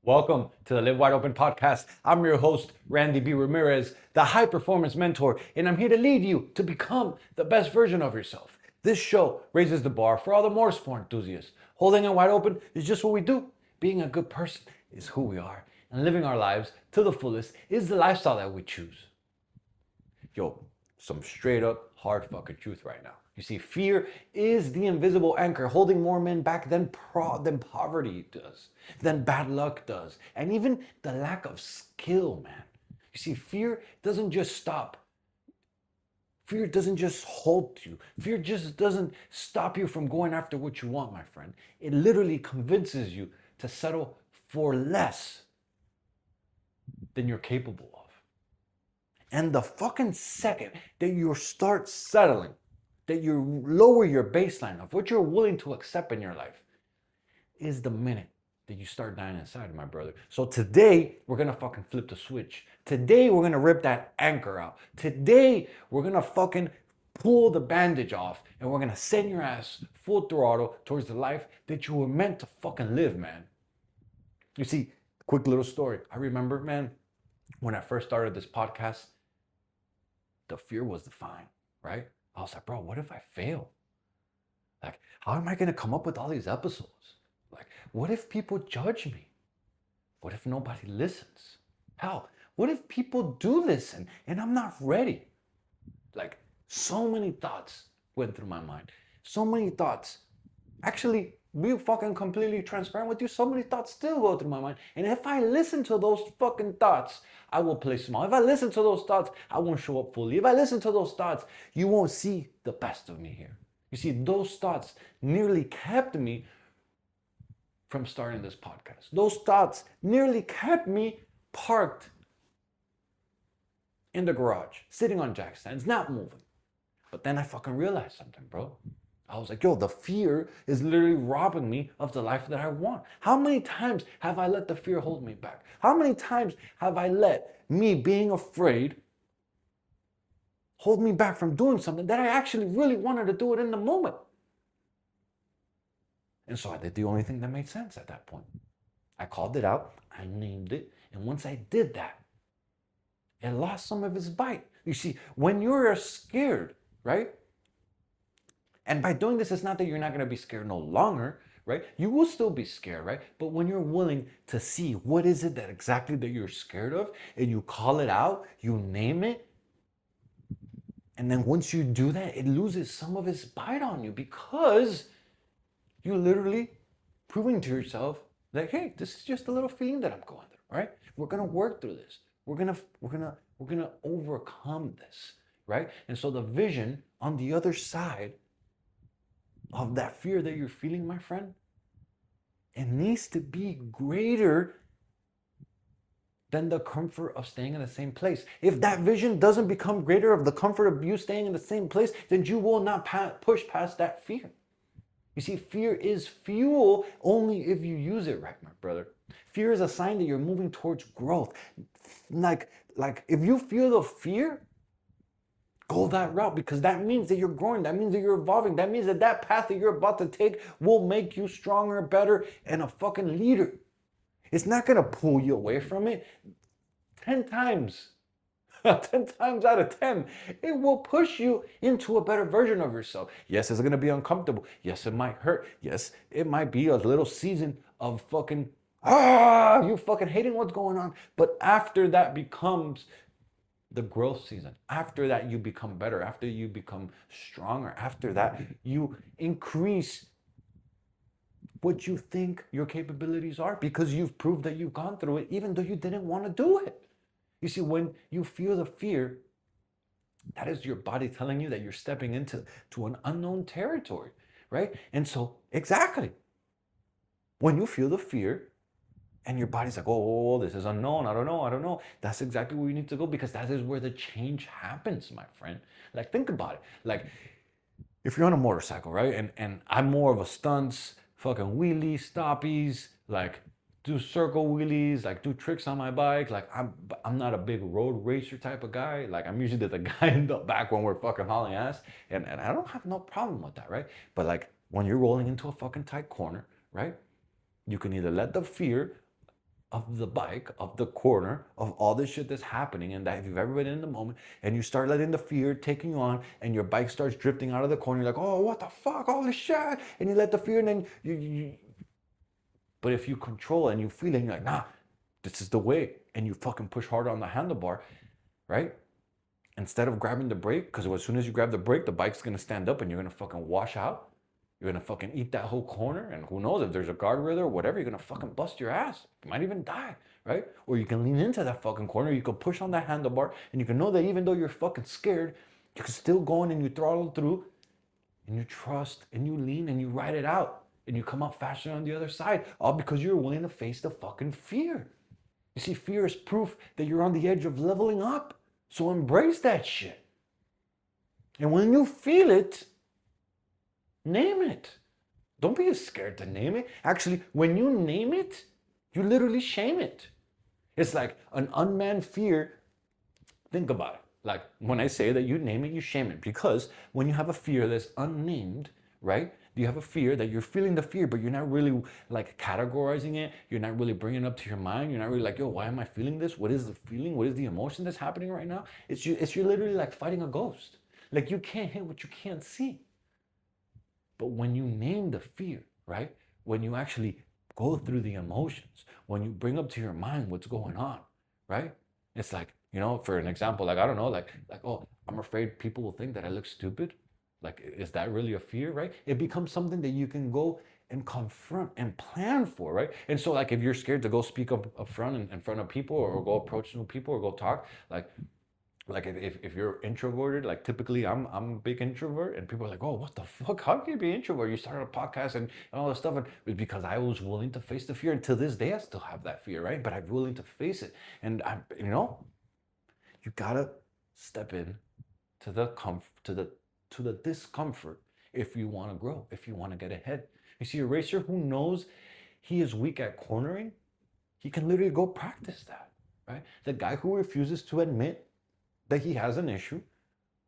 Welcome to the Live Wide Open podcast. I'm your host, Randy B. Ramirez, the high performance mentor, and I'm here to lead you to become the best version of yourself. This show raises the bar for all the motorsport enthusiasts. Holding it wide open is just what we do. Being a good person is who we are, and living our lives to the fullest is the lifestyle that we choose. Yo, some straight up hard fucking truth right now. You see, fear is the invisible anchor holding more men back than poverty does, than bad luck does, and even the lack of skill, man. You see, fear doesn't just stop. Fear doesn't just hold you. Fear just doesn't stop you from going after what you want, my friend. It literally convinces you to settle for less than you're capable of. And the fucking second that you start settling, that you lower your baseline of what you're willing to accept in your life, is the minute that you start dying inside, my brother. So today, we're gonna fucking flip the switch. Today, we're gonna rip that anchor out. Today, we're gonna fucking pull the bandage off and we're gonna send your ass full throttle towards the life that you were meant to fucking live, man. You see, quick little story. I remember, man, when I first started this podcast, the fear was defined, right? I was like, bro, what if I fail? Like, how am I gonna come up with all these episodes? Like, what if people judge me? What if nobody listens? Hell, what if people do listen and I'm not ready? Like, so many thoughts went through my mind. So many thoughts. Actually, be fucking completely transparent with you, so many thoughts still go through my mind. And if I listen to those fucking thoughts, I will play small. If I listen to those thoughts, I won't show up fully. If I listen to those thoughts, you won't see the best of me here. You see, those thoughts nearly kept me from starting this podcast. Those thoughts nearly kept me parked in the garage, sitting on jack stands, not moving. But then I fucking realized something, bro. I was like, yo, the fear is literally robbing me of the life that I want. How many times have I let the fear hold me back? How many times have I let me being afraid hold me back from doing something that I actually really wanted to do it in the moment? And so I did the only thing that made sense at that point. I called it out, I named it, and once I did that, it lost some of its bite. You see, when you're scared, right? And by doing this, it's not that you're not going to be scared no longer, right? You will still be scared, right? But when you're willing to see what is it that exactly that you're scared of, and you call it out, you name it, and then once you do that, it loses some of its bite on you because you literally proving to yourself that, hey, this is just a little feeling that I'm going through, right? We're gonna work through this. We're gonna overcome this, right? And so the vision on the other side of that fear that you're feeling, my friend, it needs to be greater than the comfort of staying in the same place. If that vision doesn't become greater of the comfort of you staying in the same place, then you will not push past that fear. You see, fear is fuel only if you use it right, my brother. Fear is a sign that you're moving towards growth. Like if you feel the fear, go that route, because that means that you're growing. That means that you're evolving. That means that that path that you're about to take will make you stronger, better, and a fucking leader. It's not going to pull you away from it. 10 times, 10 times out of 10, it will push you into a better version of yourself. Yes, it's going to be uncomfortable. Yes, it might hurt. Yes, it might be a little season of fucking, you fucking hating what's going on. But after that becomes the growth season. After that, you become better. After you become stronger. After that, you increase what you think your capabilities are because you've proved that you've gone through it, even though you didn't want to do it. You see, when you feel the fear, that is your body telling you that you're stepping into an unknown territory, right? And so, exactly, when you feel the fear, and your body's like, oh, this is unknown. I don't know. That's exactly where you need to go, because that is where the change happens, my friend. Like, think about it. Like, if you're on a motorcycle, right? And I'm more of a stunts, fucking wheelies, stoppies, like do circle wheelies, like do tricks on my bike. Like I'm not a big road racer type of guy. Like I'm usually the guy in the back when we're fucking hauling ass. And I don't have no problem with that, right? But like when you're rolling into a fucking tight corner, right? You can either let the fear of the bike, of the corner, of all this shit that's happening, and that if you've ever been in the moment and you start letting the fear taking you on and your bike starts drifting out of the corner, you're like, oh, what the fuck, holy shit, and you let the fear, and then but if you control it and you feel it, and you're like, nah, this is the way, and you fucking push harder on the handlebar, right? Instead of grabbing the brake, because as soon as you grab the brake, the bike's gonna stand up and you're gonna fucking wash out. You're gonna fucking eat that whole corner, and who knows if there's a guardrail or whatever, you're gonna fucking bust your ass. You might even die, right? Or you can lean into that fucking corner, you can push on that handlebar, and you can know that even though you're fucking scared, you can still go in and you throttle through, and you trust, and you lean, and you ride it out, and you come out faster on the other side, all because you're willing to face the fucking fear. You see, fear is proof that you're on the edge of leveling up. So embrace that shit. And when you feel it, name it. Don't be scared to name it. Actually, when you name it, you literally shame it. It's like an unmanned fear. Think about it. Like when I say that you name it, you shame it. Because when you have a fear that's unnamed, right? You have a fear that you're feeling the fear, but you're not really like categorizing it. You're not really bringing it up to your mind. You're not really like, yo, why am I feeling this? What is the feeling? What is the emotion that's happening right now? You're literally like fighting a ghost. Like you can't hit what you can't see. But when you name the fear, right? When you actually go through the emotions, when you bring up to your mind what's going on, right? It's like, you know, for an example, like, I don't know, like, oh, I'm afraid people will think that I look stupid. Like, is that really a fear, right? It becomes something that you can go and confront and plan for, right? And so, like, if you're scared to go speak up front in front of people, or go approach new people, or go talk, like if you're introverted, like typically I'm a big introvert, and people are like, oh, what the fuck? How can you be introvert? You started a podcast and all this stuff, and it's because I was willing to face the fear. And to this day, I still have that fear, right? But I'm willing to face it, and I'm, you know, you gotta step in to the to the discomfort if you want to grow, if you want to get ahead. You see, a racer who knows he is weak at cornering, he can literally go practice that, right? The guy who refuses to admit that he has an issue,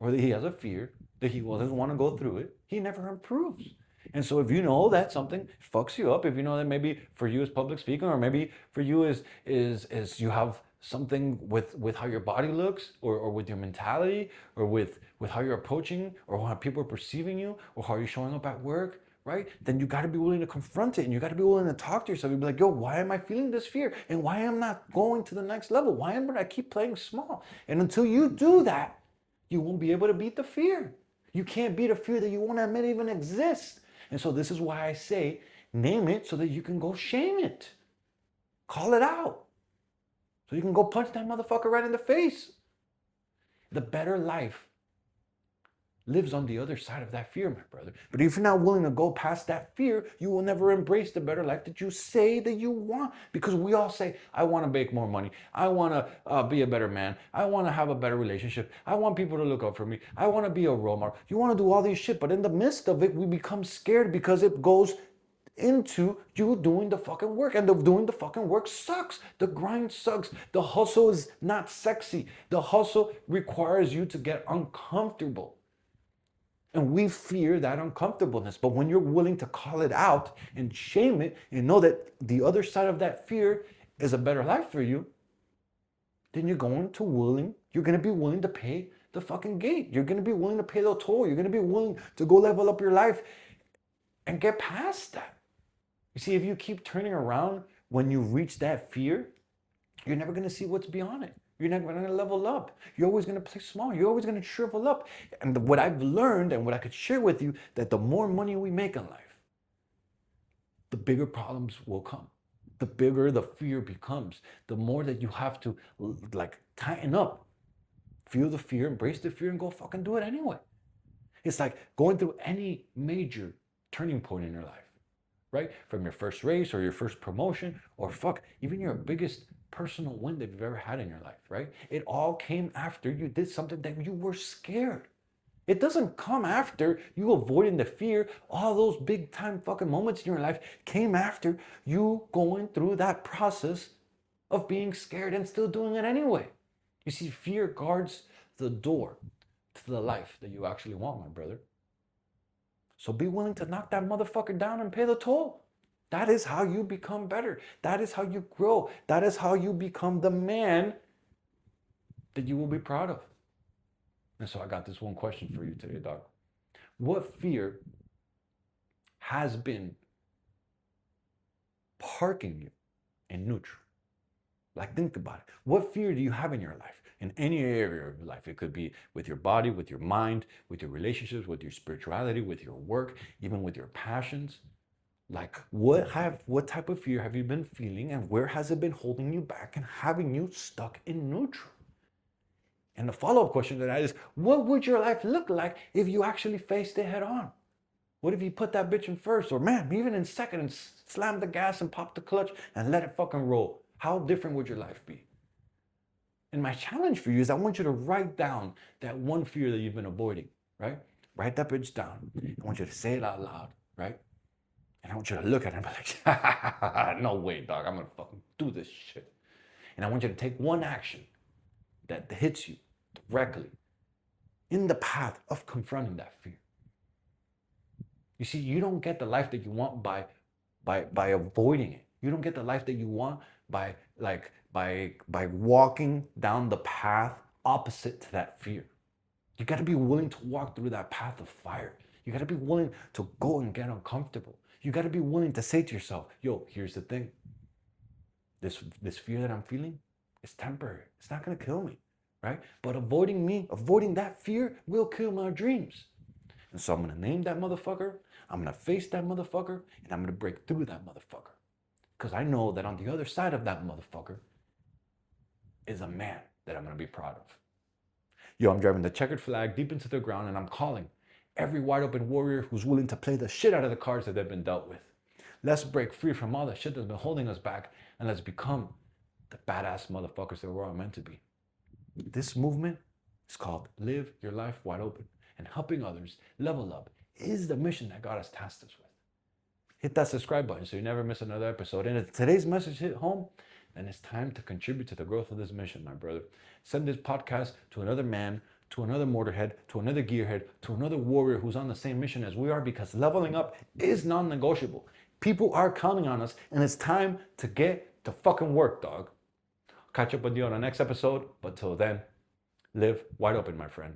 or that he has a fear, that he doesn't want to go through it, he never improves. And so if you know that something fucks you up, if you know that maybe for you is public speaking, or maybe for you is you have something with how your body looks, or with your mentality, or with how you're approaching, or how people are perceiving you, or how you're showing up at work, right? Then you got to be willing to confront it, and you got to be willing to talk to yourself. You'd be like, yo, why am I feeling this fear? And why am I not going to the next level? Why am I keep playing small? And until you do that, you won't be able to beat the fear. You can't beat a fear that you won't admit even exists. And so this is why I say, name it so that you can go shame it. Call it out. So you can go punch that motherfucker right in the face. The better life lives on the other side of that fear, my brother. But if you're not willing to go past that fear, you will never embrace the better life that you say that you want. Because we all say, I want to make more money. I want to be a better man. I want to have a better relationship. I want people to look up for me. I want to be a role model. You want to do all these shit, but in the midst of it, we become scared because it goes into you doing the fucking work, and doing the fucking work sucks. The grind sucks. The hustle is not sexy. The hustle requires you to get uncomfortable. And we fear that uncomfortableness. But when you're willing to call it out and shame it, and know that the other side of that fear is a better life for you, then you're going to be willing to pay the fucking gate. You're going to be willing to pay the toll. You're going to be willing to go level up your life and get past that. You see, if you keep turning around when you reach that fear, you're never going to see what's beyond it. You're never going to level up. You're always going to play small. You're always going to shrivel up. And what I've learned, and what I could share with you, that the more money we make in life, the bigger problems will come. The bigger the fear becomes. The more that you have to like tighten up. Feel the fear, embrace the fear, and go fucking do it anyway. It's like going through any major turning point in your life, right? From your first race, or your first promotion, or even your biggest personal win that you've ever had in your life, right? It all came after you did something that you were scared. It doesn't come after you avoiding the fear. All those big time fucking moments in your life came after you going through that process of being scared and still doing it anyway. You see, fear guards the door to the life that you actually want, my brother. So be willing to knock that motherfucker down and pay the toll. That is how you become better. That is how you grow. That is how you become the man that you will be proud of. And so I got this one question for you today, dog. What fear has been parking you in neutral? Like, think about it. What fear do you have in your life? In any area of your life. It could be with your body, with your mind, with your relationships, with your spirituality, with your work, even with your passions. Like, what type of fear have you been feeling, and where has it been holding you back and having you stuck in neutral? And the follow-up question to that is, what would your life look like if you actually faced it head on? What if you put that bitch in first, or man, even in second, and slam the gas and pop the clutch and let it fucking roll? How different would your life be? And my challenge for you is I want you to write down that one fear that you've been avoiding, right? Write that bitch down. I want you to say it out loud, right? And I want you to look at it and be like, no way, dog, I'm gonna fucking do this shit. And I want you to take one action that hits you directly in the path of confronting that fear. You see, you don't get the life that you want by avoiding it. You don't get the life that you want by walking down the path opposite to that fear. You got to be willing to walk through that path of fire. You got to be willing to go and get uncomfortable. You got to be willing to say to yourself, yo, here's the thing. This fear that I'm feeling is temporary. It's not going to kill me, right? But avoiding that fear will kill my dreams. And so I'm going to name that motherfucker. I'm going to face that motherfucker, and I'm going to break through that motherfucker. Because I know that on the other side of that motherfucker is a man that I'm going to be proud of. Yo, I'm driving the checkered flag deep into the ground, and I'm calling every wide open warrior who's willing to play the shit out of the cards that they've been dealt with. Let's break free from all the shit that's been holding us back, and let's become the badass motherfuckers that we're all meant to be. This movement is called Live Your Life Wide Open, and helping others level up is the mission that God has tasked us with. Hit that subscribe button so you never miss another episode. And if today's message hit home, then it's time to contribute to the growth of this mission, my brother. Send this podcast to another man, to another motorhead, to another gearhead, to another warrior who's on the same mission as we are, because leveling up is non-negotiable. People are counting on us, and it's time to get to fucking work, dog. Catch up with you on the next episode, but till then, live wide open, my friend.